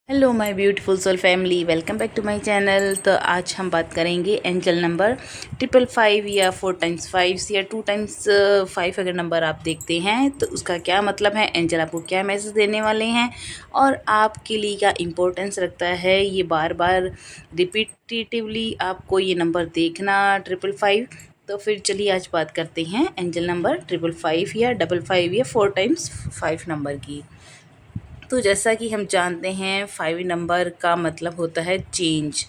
Hello my beautiful soul family, welcome back to my channel. तो आज हम बात करेंगे एंजल नंबर 555 या 4 टाइम्स 5 या 2 टाइम्स 5। अगर नंबर आप देखते हैं तो उसका क्या मतलब है, एंजल आपको क्या मैसेज देने वाले हैं और आपके लिए क्या इम्पोर्टेंस रखता है। ये बार बार रिपीटेटिवली आपको ये नंबर देखना 555। तो फिर चलिए आज बात करते हैं एंजल नंबर 555 या 55 या 4 टाइम्स 5 नंबर की। तो जैसा कि हम जानते हैं 5 नंबर का मतलब होता है चेंज।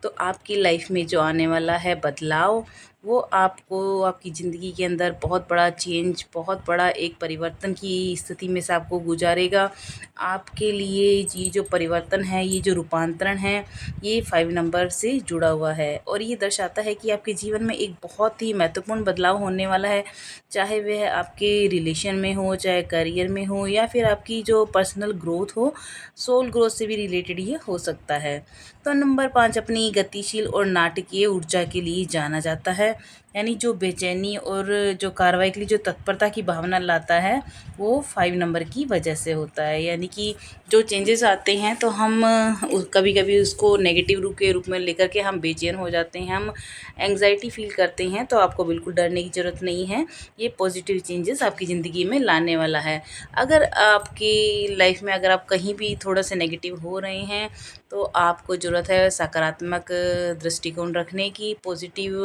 तो आपकी लाइफ में जो आने वाला है बदलाव, वो आपको आपकी ज़िंदगी के अंदर बहुत बड़ा चेंज, बहुत बड़ा एक परिवर्तन की स्थिति में से आपको गुजारेगा। आपके लिए ये जो परिवर्तन है, ये जो रूपांतरण है, ये 5 नंबर से जुड़ा हुआ है और ये दर्शाता है कि आपके जीवन में एक बहुत ही महत्वपूर्ण बदलाव होने वाला है। चाहे वह आपके रिलेशन में हो, चाहे करियर में हो, या फिर आपकी जो पर्सनल ग्रोथ हो, सोल ग्रोथ से भी रिलेटेड ये हो सकता है। तो नंबर 5 अपनी गतिशील और नाटकीय ऊर्जा के लिए जाना जाता है। यानी जो बेचैनी और जो कार्रवाई के लिए जो तत्परता की भावना लाता है, वो 5 नंबर की वजह से होता है। यानी कि जो चेंजेस आते हैं तो हम कभी कभी उसको नेगेटिव रूप के रूप में लेकर के हम बेचैन हो जाते हैं, हम एंग्जाइटी फील करते हैं। तो आपको बिल्कुल डरने की ज़रूरत नहीं है, ये पॉजिटिव चेंजेस आपकी ज़िंदगी में लाने वाला है। अगर आपकी लाइफ में अगर आप कहीं भी थोड़ा सा नेगेटिव हो रहे हैं, तो आपको ज़रूरत है सकारात्मक दृष्टिकोण रखने की, पॉजिटिव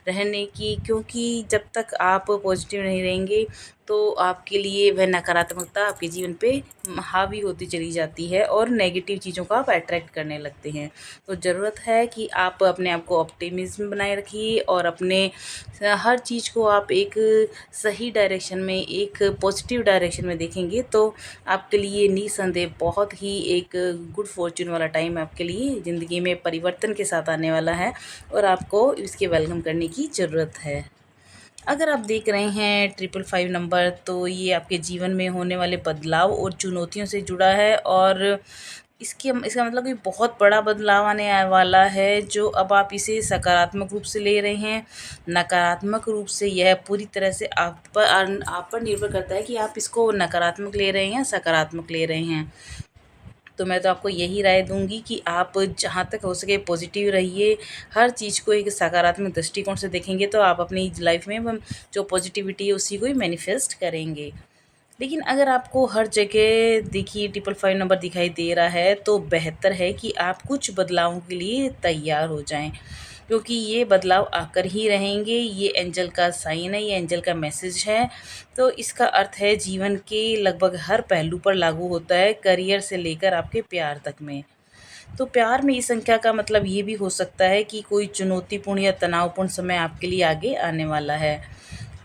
रहने की, क्योंकि जब तक आप पॉजिटिव नहीं रहेंगे तो आपके लिए वह नकारात्मकता आपके जीवन पे हावी होती चली जाती है और नेगेटिव चीज़ों का आप अट्रैक्ट करने लगते हैं। तो ज़रूरत है कि आप अपने आप को ऑप्टिमिज्म बनाए रखिए और अपने हर चीज़ को आप एक सही डायरेक्शन में, एक पॉजिटिव डायरेक्शन में देखेंगे तो आपके लिए निसंदेह बहुत ही एक गुड फॉर्चून वाला टाइम आपके लिए ज़िंदगी में परिवर्तन के साथ आने वाला है और आपको इसके वेलकम करने की ज़रूरत है। अगर आप देख रहे हैं 555 नंबर, तो ये आपके जीवन में होने वाले बदलाव और चुनौतियों से जुड़ा है और इसका मतलब कि बहुत बड़ा बदलाव वाला है, जो अब आप इसे सकारात्मक रूप से ले रहे हैं। नकारात्मक रूप से यह पूरी तरह से आप पर निर्भर करता है कि आप इसको नकारात्मक ले रहे हैं या सकारात्मक ले रहे हैं। तो मैं तो आपको यही राय दूँगी कि आप जहाँ तक हो सके पॉजिटिव रहिए, हर चीज़ को एक सकारात्मक दृष्टिकोण से देखेंगे तो आप अपनी लाइफ में जो पॉजिटिविटी है उसी को ही मैनिफेस्ट करेंगे। लेकिन अगर आपको हर जगह देखिए 555 नंबर दिखाई दे रहा है, तो बेहतर है कि आप कुछ बदलावों के लिए तैयार हो जाएं, क्योंकि ये बदलाव आकर ही रहेंगे। ये एंजल का साइन है, ये एंजल का मैसेज है। तो इसका अर्थ है जीवन के लगभग हर पहलू पर लागू होता है, करियर से लेकर आपके प्यार तक में। तो प्यार में इस संख्या का मतलब ये भी हो सकता है कि कोई चुनौतीपूर्ण या तनावपूर्ण समय आपके लिए आगे आने वाला है।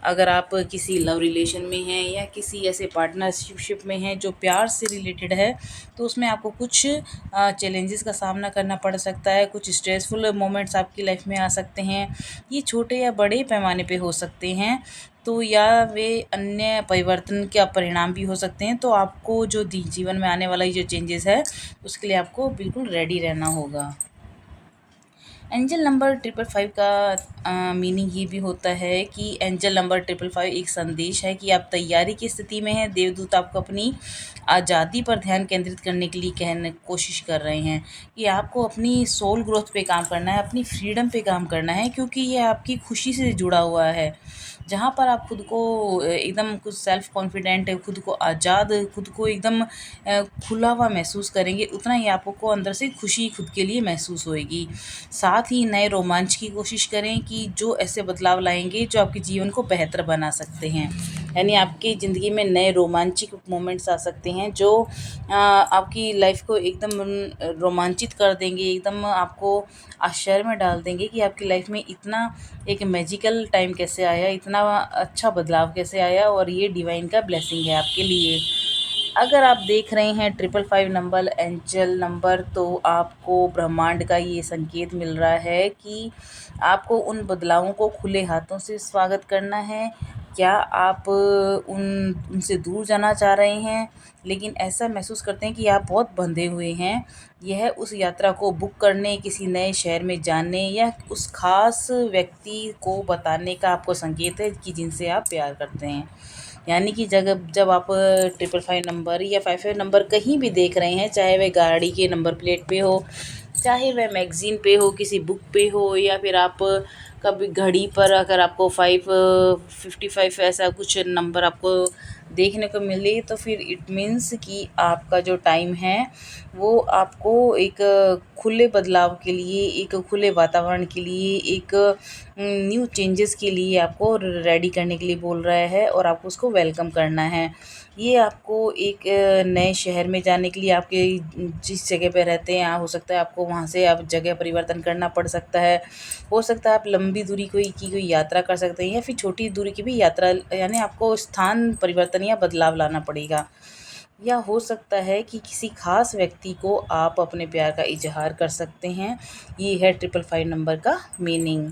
अगर आप किसी लव रिलेशन में हैं या किसी ऐसे पार्टनरशिप में हैं जो प्यार से रिलेटेड है, तो उसमें आपको कुछ चैलेंजेस का सामना करना पड़ सकता है, कुछ स्ट्रेसफुल मोमेंट्स आपकी लाइफ में आ सकते हैं। ये छोटे या बड़े पैमाने पे हो सकते हैं, तो या वे अन्य परिवर्तन का परिणाम भी हो सकते हैं। तो आपको जो जीवन में आने वाला ये जो चेंजेस है, उसके लिए आपको बिल्कुल रेडी रहना होगा। एंजल नंबर 555 का मीनिंग ये भी होता है कि एंजल नंबर 555 एक संदेश है कि आप तैयारी की स्थिति में हैं। देवदूत आपको अपनी आज़ादी पर ध्यान केंद्रित करने के लिए कहने कोशिश कर रहे हैं कि आपको अपनी सोल ग्रोथ पे काम करना है, अपनी फ्रीडम पे काम करना है, क्योंकि ये आपकी खुशी से जुड़ा हुआ है। जहाँ पर आप खुद को एकदम कुछ सेल्फ कॉन्फिडेंट, खुद को आज़ाद, खुद को एकदम खुला हुआ महसूस करेंगे, उतना ही आपको अंदर से खुशी खुद के लिए महसूस होएगी। साथ ही नए रोमांच की कोशिश करें कि जो ऐसे बदलाव लाएंगे जो आपके जीवन को बेहतर बना सकते हैं। यानी आपकी ज़िंदगी में नए रोमांचिक मोमेंट्स आ सकते हैं जो आपकी लाइफ को एकदम रोमांचित कर देंगे, एकदम आपको आश्चर्य में डाल देंगे कि आपकी लाइफ में इतना एक मैजिकल टाइम कैसे आया, इतना अच्छा बदलाव कैसे आया, और ये डिवाइन का ब्लेसिंग है आपके लिए। अगर आप देख रहे हैं 555 नंबर एंजल नंबर, तो आपको ब्रह्मांड का ये संकेत मिल रहा है कि आपको उन बदलावों को खुले हाथों से स्वागत करना है। क्या आप उनसे दूर जाना चाह रहे हैं, लेकिन ऐसा महसूस करते हैं कि आप बहुत बंधे हुए हैं। यह उस यात्रा को बुक करने, किसी नए शहर में जाने या उस खास व्यक्ति को बताने का आपको संकेत है कि जिनसे आप प्यार करते हैं। यानी कि जब आप 555 नंबर या 55 नंबर कहीं भी देख रहे हैं, चाहे वह गाड़ी के नंबर प्लेट पे हो, चाहे वह मैगज़ीन पे हो, किसी बुक पे हो, या फिर आप कभी घड़ी पर अगर आपको 555 ऐसा कुछ नंबर आपको देखने को मिले, तो फिर इट मीन्स कि आपका जो टाइम है वो आपको एक खुले बदलाव के लिए, एक खुले वातावरण के लिए, एक न्यू चेंजेस के लिए आपको रेडी करने के लिए बोल रहा है और आपको उसको वेलकम करना है। ये आपको एक नए शहर में जाने के लिए, आपके जिस जगह पे रहते हैं, हो सकता है आपको वहाँ से आप जगह परिवर्तन करना पड़ सकता है। हो सकता है आप लंबी दूरी कोई यात्रा कर सकते हैं, या फिर छोटी दूरी की भी यात्रा, यानी आपको स्थान परिवर्तन या बदलाव लाना पड़ेगा। या हो सकता है कि किसी ख़ास व्यक्ति को आप अपने प्यार का इज़हार कर सकते हैं। ये है 555 नंबर का मीनिंग।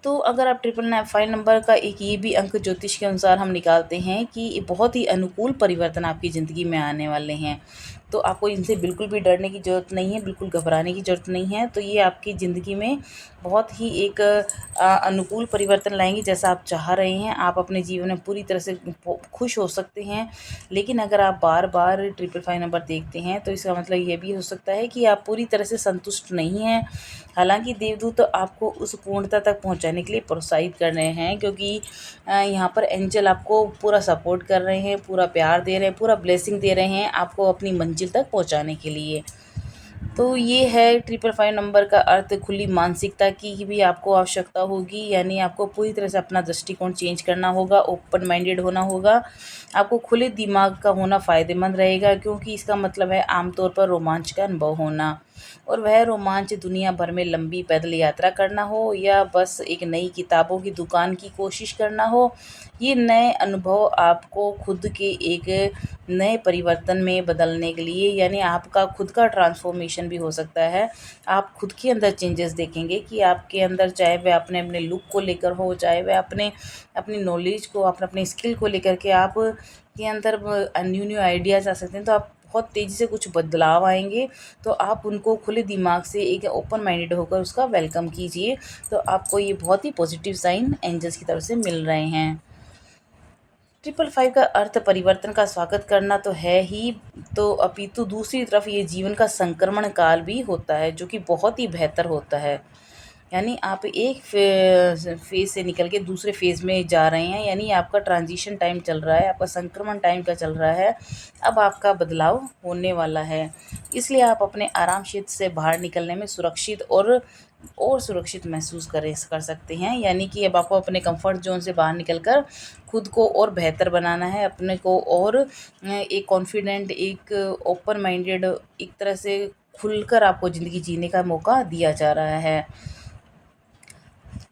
तो अगर आप 555 नंबर का एक ये भी अंक ज्योतिष के अनुसार हम निकालते हैं कि ये बहुत ही अनुकूल परिवर्तन आपकी ज़िंदगी में आने वाले हैं। तो आपको इनसे बिल्कुल भी डरने की ज़रूरत नहीं है, बिल्कुल घबराने की ज़रूरत नहीं है। तो ये आपकी ज़िंदगी में बहुत ही एक अनुकूल परिवर्तन लाएँगे, जैसा आप चाह रहे हैं। आप अपने जीवन में पूरी तरह से खुश हो सकते हैं। लेकिन अगर आप बार-बार 555 नंबर देखते हैं, तो इसका मतलब ये भी हो सकता है कि आप पूरी तरह से संतुष्ट नहीं हैं। हालाँकि देवदूत तो आपको उस पूर्णता तक पहुँचाने के लिए प्रोत्साहित कर रहे हैं, क्योंकि यहाँ पर एंजल आपको पूरा सपोर्ट कर रहे हैं, पूरा प्यार दे रहे हैं, पूरा ब्लेसिंग दे रहे हैं आपको अपनी मंजिल तक पहुँचाने के लिए। तो ये है 555 नंबर का अर्थ। खुली मानसिकता की भी आपको आवश्यकता होगी, यानी आपको पूरी तरह से अपना दृष्टिकोण चेंज करना होगा, ओपन माइंडेड होना होगा। आपको खुले दिमाग का होना फ़ायदेमंद रहेगा, क्योंकि इसका मतलब है आमतौर पर रोमांच का अनुभव होना। और वह रोमांच दुनिया भर में लंबी पैदल यात्रा करना हो, या बस एक नई किताबों की दुकान की कोशिश करना हो, ये नए अनुभव आपको खुद के एक नए परिवर्तन में बदलने के लिए, यानी आपका खुद का ट्रांसफॉर्मेशन भी हो सकता है। आप खुद के अंदर चेंजेस देखेंगे कि आपके अंदर, चाहे वह अपने अपने लुक को लेकर हो, चाहे वह अपनी नॉलेज को, अपने स्किल को लेकर के आप के अंदर न्यू न्यू आइडियाज़ आ सकते हैं। तो आप बहुत तेज़ी से कुछ बदलाव आएँगे, तो आप उनको खुले दिमाग से एक ओपन माइंडेड होकर उसका वेलकम कीजिए। तो आपको ये बहुत ही पॉजिटिव साइन एंजल्स की तरफ से मिल रहे हैं। 555 का अर्थ परिवर्तन का स्वागत करना तो है ही, तो अपितु दूसरी तरफ ये जीवन का संक्रमण काल भी होता है, जो कि बहुत ही बेहतर होता है। यानी आप एक फ़ेज़ से निकल के दूसरे फ़ेज़ में जा रहे हैं, यानी आपका ट्रांज़िशन टाइम चल रहा है, आपका संक्रमण टाइम का चल रहा है। अब आपका बदलाव होने वाला है। इसलिए आप अपने आराम क्षेत्र से बाहर निकलने में सुरक्षित और सुरक्षित महसूस कर सकते हैं। यानी कि अब आपको अपने कंफर्ट ज़ोन से बाहर निकल कर खुद को और बेहतर बनाना है, अपने को और एक कॉन्फिडेंट, एक ओपन माइंडेड, एक तरह से खुलकर आपको ज़िंदगी जीने का मौका दिया जा रहा है।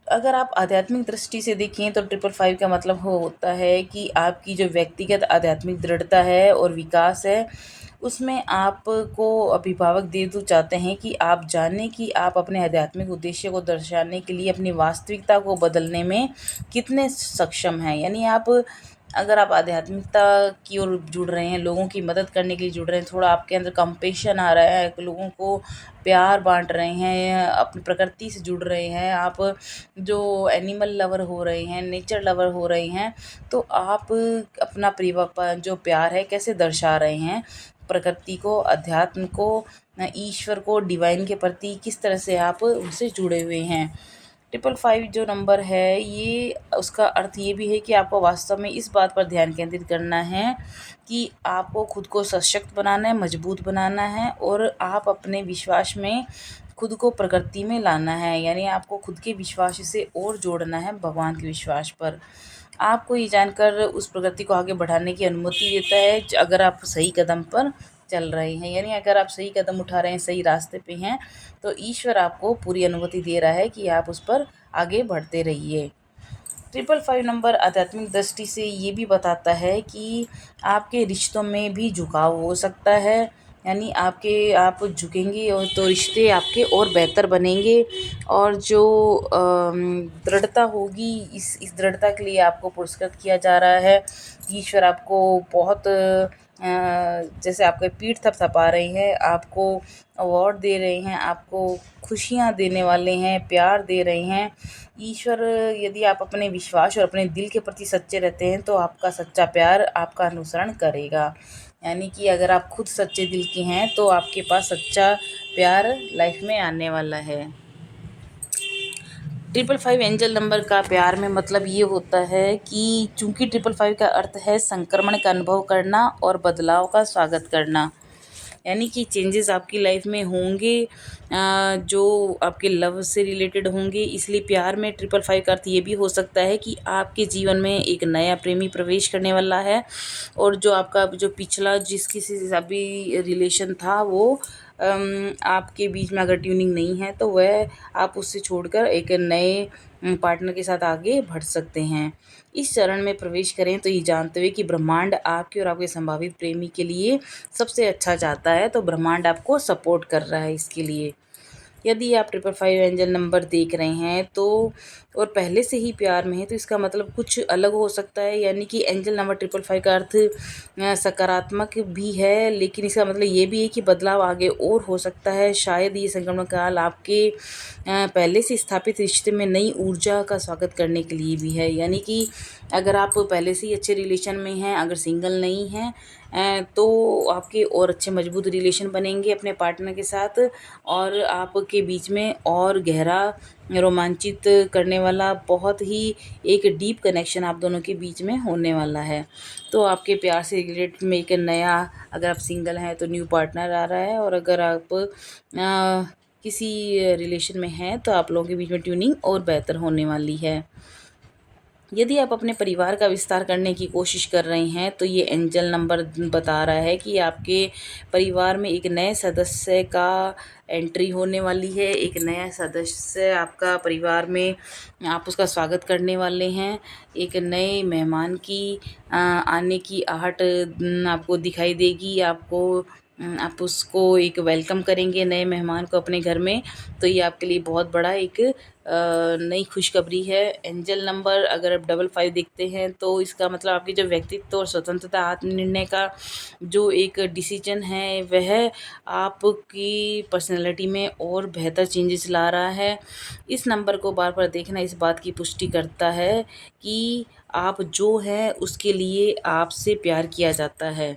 अगर आप आध्यात्मिक दृष्टि से देखें, तो 555 का मतलब होता है कि आपकी जो व्यक्तिगत आध्यात्मिक दृढ़ता है और विकास है, उसमें आपको अभिभावक देवदूत चाहते हैं कि आप जानें कि आप अपने आध्यात्मिक उद्देश्य को दर्शाने के लिए अपनी वास्तविकता को बदलने में कितने सक्षम हैं। यानी अगर आप आध्यात्मिकता की ओर जुड़ रहे हैं, लोगों की मदद करने के लिए जुड़ रहे हैं, थोड़ा आपके अंदर कंपैशन आ रहा है, लोगों को प्यार बाँट रहे हैं, अपनी प्रकृति से जुड़ रहे हैं, आप जो एनिमल लवर हो रहे हैं, नेचर लवर हो रहे हैं, तो आप अपना जो प्यार है कैसे दर्शा रहे हैं, प्रकृति को, अध्यात्म को, ईश्वर को, डिवाइन के प्रति किस तरह से आप उनसे जुड़े हुए हैं। 555 जो नंबर है, ये उसका अर्थ ये भी है कि आपको वास्तव में इस बात पर ध्यान केंद्रित करना है कि आपको खुद को सशक्त बनाना है, मजबूत बनाना है, और आप अपने विश्वास में खुद को प्रकृति में लाना है। यानी आपको खुद के विश्वास से और जोड़ना है भगवान के विश्वास पर। आपको ये जानकर उस प्रकृति को आगे बढ़ाने की अनुमति देता है, अगर आप सही कदम पर चल रहे हैं। यानी अगर आप सही कदम उठा रहे हैं, सही रास्ते पे हैं, तो ईश्वर आपको पूरी अनुमति दे रहा है कि आप उस पर आगे बढ़ते रहिए। 555 नंबर आध्यात्मिक दृष्टि से ये भी बताता है कि आपके रिश्तों में भी झुकाव हो सकता है। यानी आप झुकेंगे, और तो रिश्ते आपके और बेहतर बनेंगे, और जो दृढ़ता होगी, इस दृढ़ता के लिए आपको पुरस्कृत किया जा रहा है। ईश्वर आपको बहुत जैसे आपके पीठ थपथपा रहे हैं, आपको अवार्ड दे रहे हैं, आपको खुशियाँ देने वाले हैं, प्यार दे रहे हैं। ईश्वर, यदि आप अपने विश्वास और अपने दिल के प्रति सच्चे रहते हैं तो आपका सच्चा प्यार आपका अनुसरण करेगा। यानी कि अगर आप खुद सच्चे दिल के हैं तो आपके पास सच्चा प्यार लाइफ में आने वाला है। 555 एंजल नंबर का प्यार में मतलब ये होता है कि चूंकि 555 का अर्थ है संक्रमण का अनुभव करना और बदलाव का स्वागत करना। यानी कि चेंजेस आपकी लाइफ में होंगे, जो आपके लव से रिलेटेड होंगे। इसलिए प्यार में 555 का अर्थ ये भी हो सकता है कि आपके जीवन में एक नया प्रेमी प्रवेश करने वाला है, और जो आपका जो पिछला जिसकी से अभी रिलेशन था वो आपके बीच में अगर ट्यूनिंग नहीं है तो वह आप उससे छोड़कर एक नए पार्टनर के साथ आगे बढ़ सकते हैं। इस चरण में प्रवेश करें तो ये जानते हुए कि ब्रह्मांड आपके और आपके संभावित प्रेमी के लिए सबसे अच्छा चाहता है, तो ब्रह्मांड आपको सपोर्ट कर रहा है इसके लिए। यदि आप 555 एंजल नंबर देख रहे हैं तो और पहले से ही प्यार में है तो इसका मतलब कुछ अलग हो सकता है। यानी कि एंजल नंबर 555 का अर्थ सकारात्मक भी है, लेकिन इसका मतलब ये भी है कि बदलाव आगे और हो सकता है। शायद ये संक्रमण काल आपके पहले से स्थापित रिश्ते में नई ऊर्जा का स्वागत करने के लिए भी है। यानी कि अगर आप पहले से ही अच्छे रिलेशन में हैं, अगर सिंगल नहीं हैं, तो आपके और अच्छे मजबूत रिलेशन बनेंगे अपने पार्टनर के साथ, और आपके बीच में और गहरा रोमांचित करने वाला बहुत ही एक डीप कनेक्शन आप दोनों के बीच में होने वाला है। तो आपके प्यार से रिलेटेड में एक नया, अगर आप सिंगल हैं तो न्यू पार्टनर आ रहा है, और अगर आप किसी रिलेशन में हैं तो आप लोगों के बीच में ट्यूनिंग और बेहतर होने वाली है। यदि आप अपने परिवार का विस्तार करने की कोशिश कर रहे हैं तो ये एंजल नंबर बता रहा है कि आपके परिवार में एक नए सदस्य का एंट्री होने वाली है। एक नया सदस्य आपका परिवार में, आप उसका स्वागत करने वाले हैं। एक नए मेहमान की आने की आहट आपको दिखाई देगी। आप उसको एक वेलकम करेंगे नए मेहमान को अपने घर में। तो ये आपके लिए बहुत बड़ा एक नई खुशखबरी है। एंजल नंबर अगर आप 55 देखते हैं तो इसका मतलब आपकी जो व्यक्तित्व और स्वतंत्रता, आत्मनिर्णय का जो एक डिसीजन है वह आपकी पर्सनैलिटी में और बेहतर चेंजेस ला रहा है। इस नंबर को बार बार देखना इस बात की पुष्टि करता है कि आप जो हैं उसके लिए आपसे प्यार किया जाता है।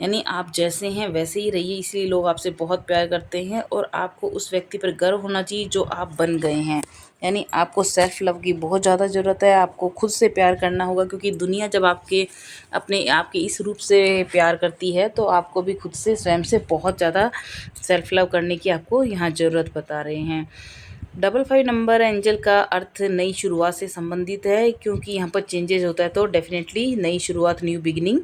यानी आप जैसे हैं वैसे ही रहिए, इसलिए लोग आपसे बहुत प्यार करते हैं, और आपको उस व्यक्ति पर गर्व होना चाहिए जो आप बन गए हैं। यानी आपको सेल्फ लव की बहुत ज़्यादा ज़रूरत है। आपको खुद से प्यार करना होगा, क्योंकि दुनिया जब आपके इस रूप से प्यार करती है तो आपको भी खुद से, स्वयं से बहुत ज़्यादा सेल्फ लव करने की आपको यहाँ ज़रूरत बता रहे हैं। 55 नंबर एंजल का अर्थ नई शुरुआत से संबंधित है, क्योंकि यहाँ पर चेंजेस होता है तो डेफिनेटली नई शुरुआत, न्यू बिगिनिंग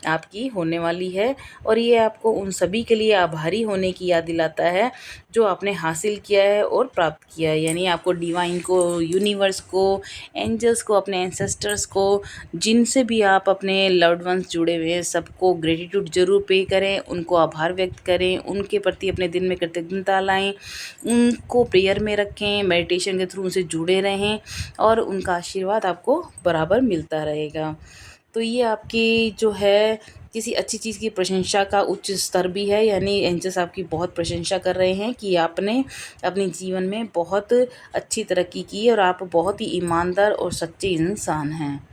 आपकी होने वाली है। और ये आपको उन सभी के लिए आभारी होने की याद दिलाता है जो आपने हासिल किया है और प्राप्त किया है। यानी आपको डिवाइन को, यूनिवर्स को, एंजल्स को, अपने एंसेस्टर्स को, जिनसे भी आप अपने लव्ड वंस जुड़े हुए हैं, सबको ग्रेटिट्यूड ज़रूर पे करें, उनको आभार व्यक्त करें, उनके प्रति अपने दिन में कृतज्ञता लाएं, उनको प्रेयर में रखें, मेडिटेशन के थ्रू उनसे जुड़े रहें, और उनका आशीर्वाद आपको बराबर मिलता रहेगा। तो ये आपकी जो है किसी अच्छी चीज़ की प्रशंसा का उच्च स्तर भी है। यानी एंजल्स आपकी बहुत प्रशंसा कर रहे हैं कि आपने अपने जीवन में बहुत अच्छी तरक्की की और आप बहुत ही ईमानदार और सच्चे इंसान हैं।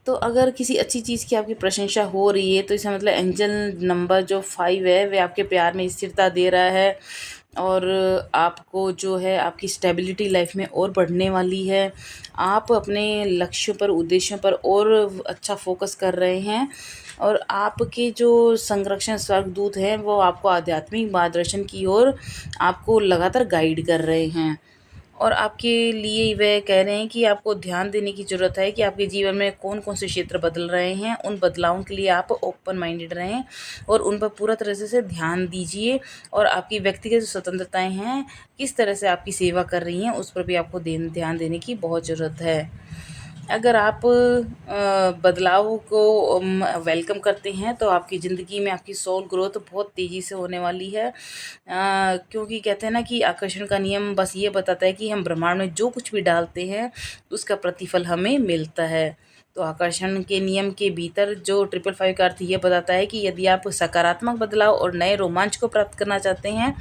तो अगर किसी अच्छी चीज़ की आपकी प्रशंसा हो रही है तो इसका मतलब एंजल नंबर जो 5 है वह आपके प्यार में स्थिरता दे रहा है, और आपको जो है आपकी स्टेबिलिटी लाइफ में और बढ़ने वाली है। आप अपने लक्ष्यों पर, उद्देश्यों पर और अच्छा फोकस कर रहे हैं, और आपके जो संरक्षण स्वर्गदूत हैं वो आपको आध्यात्मिक मार्गदर्शन की ओर आपको लगातार गाइड कर रहे हैं। और आपके लिए वह कह रहे हैं कि आपको ध्यान देने की ज़रूरत है कि आपके जीवन में कौन कौन से क्षेत्र बदल रहे हैं। उन बदलावों के लिए आप ओपन माइंडेड रहें और उन पर पूरा तरह से ध्यान दीजिए, और आपकी व्यक्तिगत जो स्वतंत्रताएं हैं किस तरह से आपकी सेवा कर रही हैं उस पर भी आपको ध्यान देने की बहुत ज़रूरत है। अगर आप बदलाव को वेलकम करते हैं तो आपकी ज़िंदगी में आपकी सोल ग्रोथ बहुत तेज़ी से होने वाली है, क्योंकि कहते हैं ना कि आकर्षण का नियम बस ये बताता है कि हम ब्रह्मांड में जो कुछ भी डालते हैं उसका प्रतिफल हमें मिलता है। तो आकर्षण के नियम के भीतर जो ट्रिपल फाइव का अर्थ ये बताता है कि यदि आप सकारात्मक बदलाव और नए रोमांच को प्राप्त करना चाहते हैं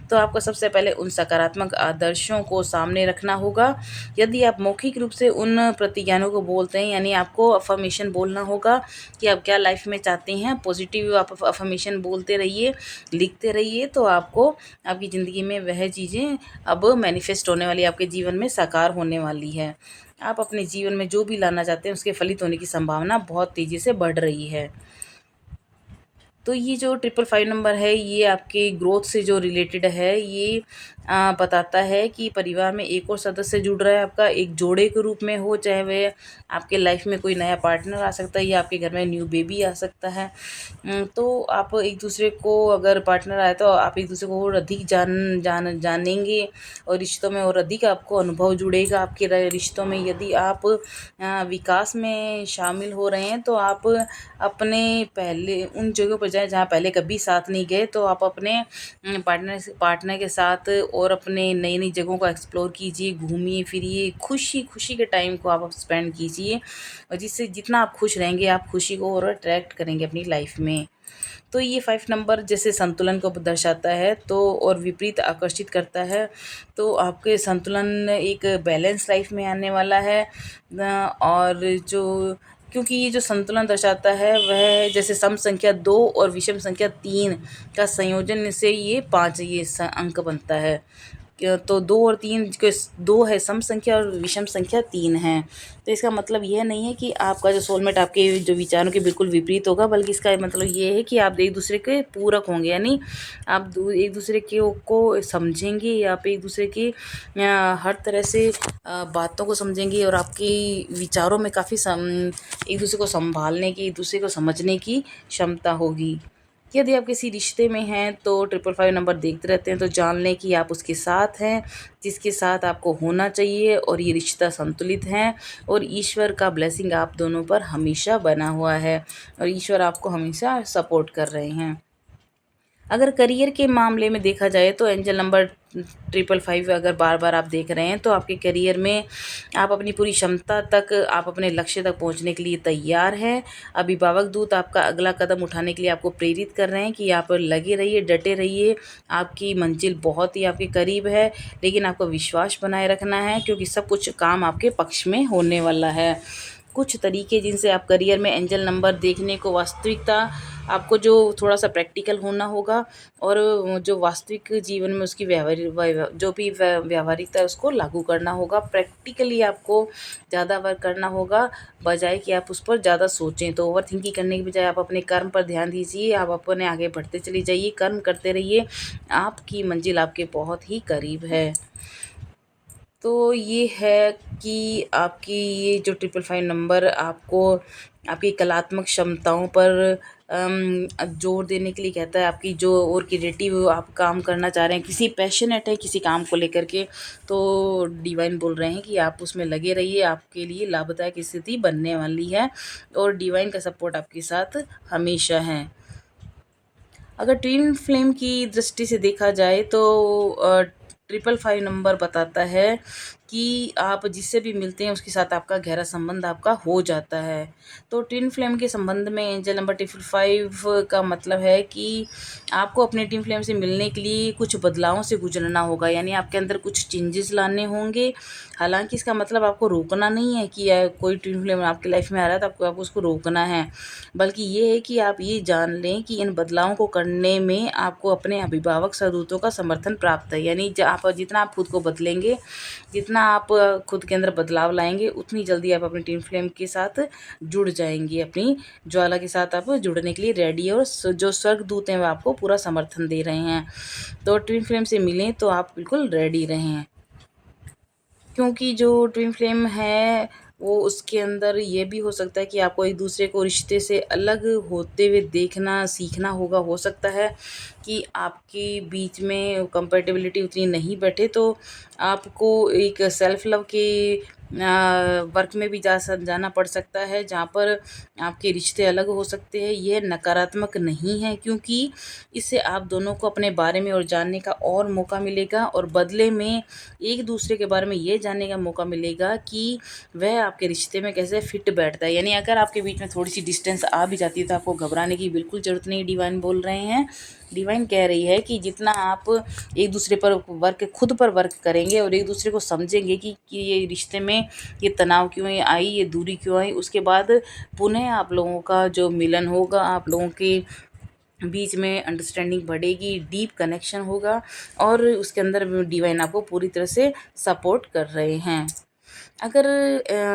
तो आपको सबसे पहले उन सकारात्मक आदर्शों को सामने रखना होगा। यदि आप मौखिक रूप से उन प्रतिज्ञानों को बोलते हैं, यानी आपको अफर्मेशन बोलना होगा कि आप क्या लाइफ में चाहते हैं, पॉजिटिव आप अफर्मेशन बोलते रहिए, लिखते रहिए, तो आपको आपकी ज़िंदगी में वह चीज़ें अब मैनिफेस्ट होने वाली, आपके जीवन में साकार होने वाली है। आप अपने जीवन में जो भी लाना चाहते हैं उसके फलित होने की संभावना बहुत तेज़ी से बढ़ रही है। तो ये जो ट्रिपल फाइव नंबर है ये आपके ग्रोथ से जो रिलेटेड है, ये बताता है कि परिवार में एक और सदस्य जुड़ रहा है आपका, एक जोड़े के रूप में हो, चाहे वह आपके लाइफ में कोई नया पार्टनर आ सकता है या आपके घर में न्यू बेबी आ सकता है। तो आप एक दूसरे को, अगर पार्टनर आए तो आप एक दूसरे को और अधिक जानेंगे और रिश्तों में और अधिक आपको अनुभव जुड़ेगा आपके रिश्तों में। यदि आप विकास में शामिल हो रहे हैं तो आप अपने पहले उन जगहों पर जाएँ जहाँ पहले कभी साथ नहीं गए, तो आप अपने पार्टनर के साथ और अपने नई-नई जगहों को एक्सप्लोर कीजिए, घूमिए-फिरिए, खुशी-खुशी के टाइम को आप स्पेंड कीजिए और जिससे जितना आप खुश रहेंगे, आप खुशी को और अट्रैक्ट करेंगे अपनी लाइफ में। तो ये 5 नंबर जैसे संतुलन को दर्शाता है तो और विपरीत आकर्षित करता है, तो आपके संतुलन एक बैलेंस लाइफ में आने वाला है। और जो क्योंकि ये जो संतुलन दर्शाता है वह जैसे सम संख्या 2 और विषम संख्या 3 का संयोजन से ये 5 ये अंक बनता है। तो 2 और 3 के 2 है सम संख्या और विषम संख्या 3 है। तो इसका मतलब यह नहीं है कि आपका जो सोलमेट आपके जो विचारों के बिल्कुल विपरीत होगा, बल्कि इसका मतलब ये है कि आप एक दूसरे के पूरक होंगे, यानी आप एक दूसरे के को समझेंगे या आप एक दूसरे की हर तरह से बातों को समझेंगे और आपकी विचारों में काफ़ी एक दूसरे को संभालने की, एक दूसरे को समझने की क्षमता होगी। यदि आप किसी रिश्ते में हैं तो ट्रिपल फाइव नंबर देखते रहते हैं तो जान लें कि आप उसके साथ हैं जिसके साथ आपको होना चाहिए और ये रिश्ता संतुलित है और ईश्वर का ब्लेसिंग आप दोनों पर हमेशा बना हुआ है और ईश्वर आपको हमेशा सपोर्ट कर रहे हैं। अगर करियर के मामले में देखा जाए तो एंजल नंबर ट्रिपल फाइव अगर बार बार आप देख रहे हैं तो आपके करियर में आप अपनी पूरी क्षमता तक, आप अपने लक्ष्य तक पहुंचने के लिए तैयार हैं। अभिभावक दूत आपका अगला कदम उठाने के लिए आपको प्रेरित कर रहे हैं कि आप लगे रहिए, डटे रहिए, आपकी मंजिल बहुत ही आपके करीब है, लेकिन आपको विश्वास बनाए रखना है क्योंकि सब कुछ काम आपके पक्ष में होने वाला है। कुछ तरीके जिनसे आप करियर में एंजल नंबर देखने को, वास्तविकता आपको जो थोड़ा सा प्रैक्टिकल होना होगा और जो वास्तविक जीवन में उसकी जो भी व्यावहारिकता है उसको लागू करना होगा। प्रैक्टिकली आपको ज़्यादा वर्क करना होगा बजाय कि आप उस पर ज़्यादा सोचें। तो ओवर थिंकिंग करने की बजाय आप अपने कर्म पर ध्यान दीजिए, आप अपने आगे बढ़ते चले जाइए, कर्म करते रहिए, आपकी मंजिल आपके बहुत ही करीब है। तो ये है कि आपकी ये जो ट्रिपल फाइव नंबर आपको आपकी कलात्मक क्षमताओं पर जोर देने के लिए कहता है। आपकी जो और क्रिएटिव आप काम करना चाह रहे हैं, किसी पैशनेट है किसी काम को लेकर के, तो डिवाइन बोल रहे हैं कि आप उसमें लगे रहिए, आपके लिए लाभदायक स्थिति बनने वाली है और डिवाइन का सपोर्ट आपके साथ हमेशा है। अगर ट्विन फ्लेम की दृष्टि से देखा जाए तो ट्रिपल फाइव नंबर बताता है कि आप जिससे भी मिलते हैं उसके साथ आपका गहरा संबंध आपका हो जाता है। तो ट्विन फ्लेम के संबंध में एंजल नंबर ट्रिपल फाइव का मतलब है कि आपको अपने ट्विन फ्लेम से मिलने के लिए कुछ बदलावों से गुजरना होगा, यानी आपके अंदर कुछ चेंजेस लाने होंगे। हालांकि इसका मतलब आपको रोकना नहीं है कि कोई ट्विन फ्लेम आपकी लाइफ में आ रहा है तो आपको उसको रोकना है, बल्कि ये है कि आप ये जान लें कि इन बदलावों को करने में आपको अपने अभिभावक सदूतों का समर्थन प्राप्त है। यानी आप जितना आप खुद को बदलेंगे, जितना आप खुद के अंदर बदलाव लाएंगे, उतनी जल्दी आप अपनी ट्विन फ्लेम के साथ जुड़ जाएंगे, अपनी ज्वाला के साथ आप जुड़ने के लिए रेडी है और जो स्वर्गदूत हैं वो आपको पूरा समर्थन दे रहे हैं। तो ट्विन फ्लेम से मिलें तो आप बिल्कुल रेडी रहें, क्योंकि जो ट्विन फ्लेम है वो उसके अंदर ये भी हो सकता है कि आपको एक दूसरे को रिश्ते से अलग होते हुए देखना सीखना होगा, हो सकता है कि आपके बीच में कंपेटिबिलिटी उतनी नहीं बैठे, तो आपको एक सेल्फ लव के वर्क में भी जाना पड़ सकता है, जहाँ पर आपके रिश्ते अलग हो सकते हैं। यह नकारात्मक नहीं है, क्योंकि इससे आप दोनों को अपने बारे में और जानने का और मौका मिलेगा, और बदले में एक दूसरे के बारे में ये जानने का मौका मिलेगा कि वह आपके रिश्ते में कैसे फिट बैठता है। यानी अगर आपके बीच में थोड़ी सी डिस्टेंस आ भी जाती है तो आपको घबराने की बिल्कुल ज़रूरत नहीं। डिवाइन बोल रहे हैं, डिवाइन कह रही है कि जितना आप एक दूसरे पर खुद पर वर्क करेंगे और एक दूसरे को समझेंगे कि ये रिश्ते में ये तनाव क्यों आई, ये दूरी क्यों आई, उसके बाद पुनः आप लोगों का जो मिलन होगा, आप लोगों के बीच में अंडरस्टैंडिंग बढ़ेगी, डीप कनेक्शन होगा, और उसके अंदर डिवाइन आपको पूरी तरह से सपोर्ट कर रहे हैं। अगर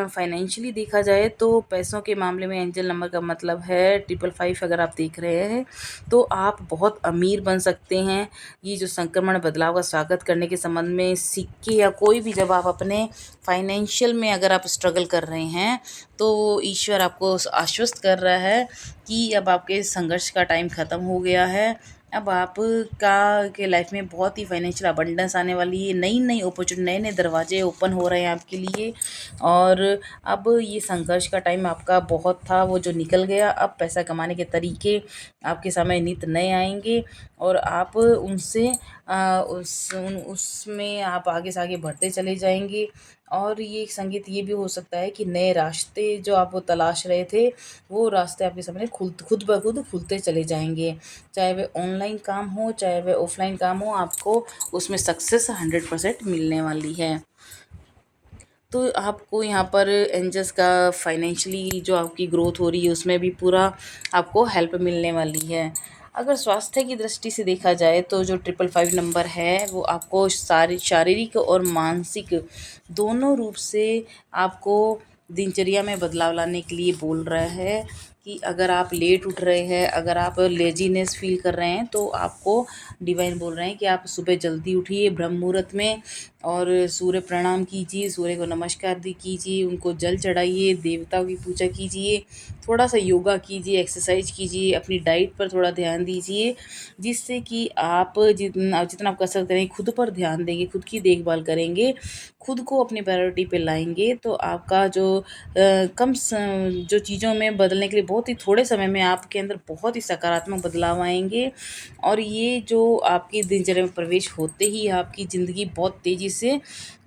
फाइनेंशियली देखा जाए तो पैसों के मामले में एंजल नंबर का मतलब है 555। अगर आप देख रहे हैं तो आप बहुत अमीर बन सकते हैं। ये जो संक्रमण बदलाव का स्वागत करने के संबंध में सिक्के या कोई भी, जब आप अपने फाइनेंशियल में अगर आप स्ट्रगल कर रहे हैं तो ईश्वर आपको आश्वस्त कर रहा है कि अब आपके संघर्ष का टाइम ख़त्म हो गया है। अब आपका के लाइफ में बहुत ही फाइनेंशियल अबंडेंस आने वाली है, नई नई अपॉर्चुनिटी, नए नए दरवाजे ओपन हो रहे हैं आपके लिए। और अब ये संघर्ष का टाइम आपका बहुत था वो जो निकल गया। अब पैसा कमाने के तरीके आपके सामने नित नए आएंगे, और आप उनसे उसमें आप आगे से आगे बढ़ते चले जाएंगे। और ये एक संगीत ये भी हो सकता है कि नए रास्ते जो आप वो तलाश रहे थे, वो रास्ते आपके सामने खुद ब खुद खुलते चले जाएंगे। चाहे वह ऑनलाइन काम हो, चाहे वह ऑफलाइन काम हो, आपको उसमें सक्सेस 100% मिलने वाली है। तो आपको यहाँ पर एंजल्स का फाइनेंशियली जो आपकी ग्रोथ हो रही है उसमें भी पूरा आपको हेल्प मिलने वाली है। अगर स्वास्थ्य की दृष्टि से देखा जाए तो जो 555 नंबर है वो आपको सारी शारीरिक और मानसिक दोनों रूप से आपको दिनचर्या में बदलाव लाने के लिए बोल रहा है। कि अगर आप लेट उठ रहे हैं, अगर आप लेजीनेस फील कर रहे हैं, तो आपको डिवाइन बोल रहे हैं कि आप सुबह जल्दी उठिए ब्रह्म मुहूर्त में, और सूर्य प्रणाम कीजिए, सूर्य को नमस्कार भी कीजिए, उनको जल चढ़ाइए, देवताओं की पूजा कीजिए, थोड़ा सा योगा कीजिए, एक्सरसाइज कीजिए, अपनी डाइट पर थोड़ा ध्यान दीजिए, जिससे कि आप जितना आप कसरत करेंगे, खुद पर ध्यान देंगे, खुद की देखभाल करेंगे, खुद को अपनी प्रायोरिटी पे लाएंगे, तो आपका जो जो चीज़ों में बदलने के लिए बहुत ही थोड़े समय में आपके अंदर बहुत ही सकारात्मक बदलाव आएंगे। और ये जो आपकी दिनचर्या में प्रवेश होते ही आपकी ज़िंदगी बहुत तेज़ी से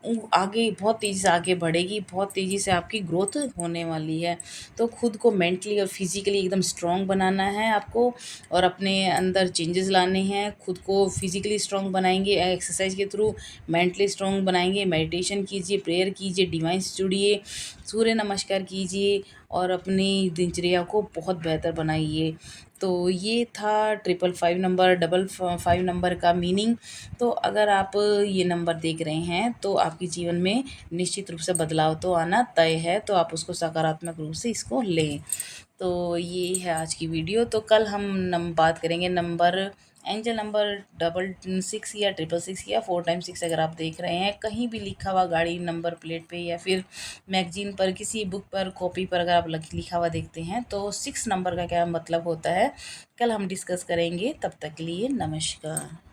बहुत तेज़ी से आगे बढ़ेगी, बहुत तेज़ी से आपकी ग्रोथ होने वाली है। तो खुद को मेंटली और फिज़िकली एकदम स्ट्रॉन्ग बनाना है आपको, और अपने अंदर चेंजेस लाने हैं। खुद को फिज़िकली स्ट्रॉन्ग बनाएंगे एक्सरसाइज के थ्रू, मेंटली स्ट्रॉन्ग बनाएंगे, मेडिटेशन कीजिए, प्रेयर कीजिए, डिवाइन से जुड़िए, सूर्य नमस्कार कीजिए, और अपनी दिनचर्या को बहुत बेहतर बनाइए। तो ये था 555 नंबर, 555 नंबर का मीनिंग। तो अगर आप ये नंबर देख रहे हैं तो आपके जीवन में निश्चित रूप से बदलाव तो आना तय है, तो आप उसको सकारात्मक रूप से इसको लें। तो ये है आज की वीडियो। तो कल हम बात करेंगे नंबर, एंजल नंबर 666 या 666 या 4x6। अगर आप देख रहे हैं कहीं भी लिखा हुआ गाड़ी नंबर प्लेट पे या फिर मैगजीन पर, किसी बुक पर, कॉपी पर अगर आप लिखा हुआ देखते हैं तो 6 नंबर का क्या मतलब होता है, कल हम डिस्कस करेंगे। तब तक के लिए नमस्कार।